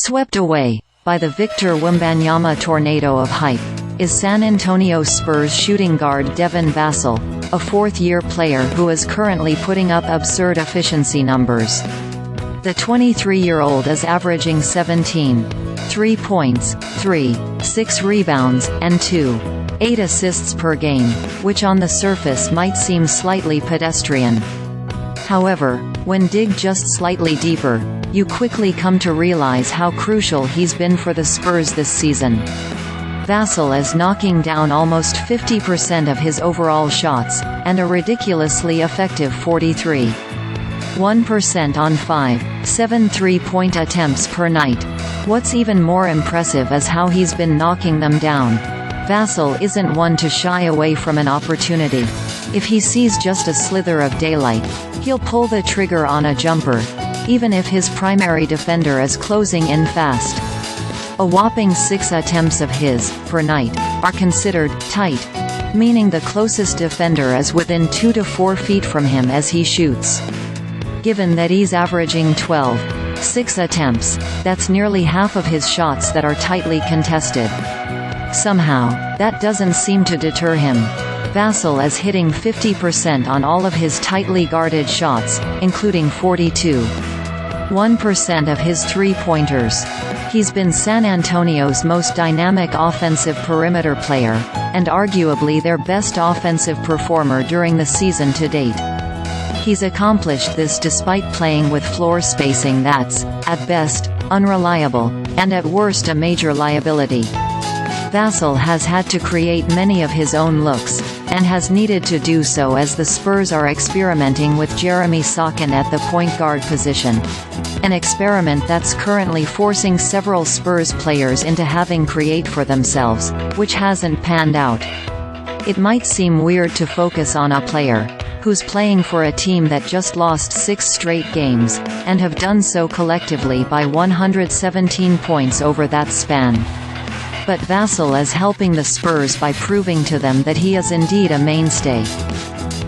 Swept away by the Victor Wembanyama tornado of hype is San Antonio Spurs shooting guard Devin Vassell, a fourth-year player who is currently putting up absurd efficiency numbers. The 23-year-old is averaging 3 points, 6 rebounds, and 8 assists per game, which on the surface might seem slightly pedestrian. However, when dig just slightly deeper, you quickly come to realize how crucial he's been for the Spurs this season. Vassell is knocking down almost 50% of his overall shots, and a ridiculously effective 43.1% on 5.7 three-point attempts per night. What's even more impressive is how he's been knocking them down. Vassell isn't one to shy away from an opportunity. If he sees just a slither of daylight, he'll pull the trigger on a jumper, even if his primary defender is closing in fast. A whopping 6 attempts of his, per night, are considered tight, meaning the closest defender is within 2 to 4 feet from him as he shoots. Given that he's averaging 6 attempts, that's nearly half of his shots that are tightly contested. Somehow, that doesn't seem to deter him. Vassell is hitting 50% on all of his tightly guarded shots, including 42.1% of his three-pointers. He's been San Antonio's most dynamic offensive perimeter player, and arguably their best offensive performer during the season to date. He's accomplished this despite playing with floor spacing that's, at best, unreliable, and at worst a major liability. Vassell has had to create many of his own looks, and has needed to do so as the Spurs are experimenting with Jeremy Sochan at the point guard position. An experiment that's currently forcing several Spurs players into having create for themselves, which hasn't panned out. It might seem weird to focus on a player who's playing for a team that just lost 6 straight games, and have done so collectively by 117 points over that span. But Vassell is helping the Spurs by proving to them that he is indeed a mainstay.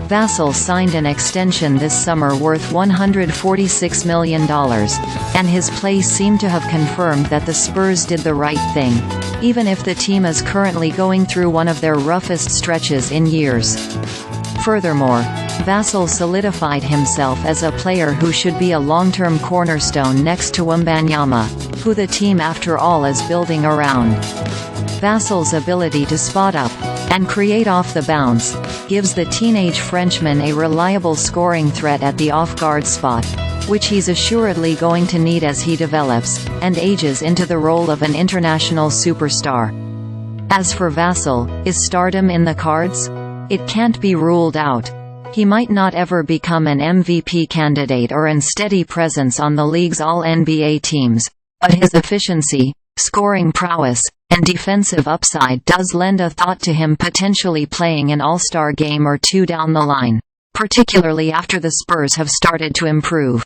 Vassell signed an extension this summer worth $146 million, and his play seemed to have confirmed that the Spurs did the right thing, even if the team is currently going through one of their roughest stretches in years. Furthermore, Vassell solidified himself as a player who should be a long-term cornerstone next to Wembanyama, who the team after all is building around. Vassell's ability to spot up and create off the bounce gives the teenage Frenchman a reliable scoring threat at the off-guard spot, which he's assuredly going to need as he develops and ages into the role of an international superstar. As for Vassell, is stardom in the cards? It can't be ruled out. He might not ever become an MVP candidate or an steady presence on the league's all-NBA teams, but his efficiency, scoring prowess, and defensive upside does lend a thought to him potentially playing an all-star game or two down the line, particularly after the Spurs have started to improve.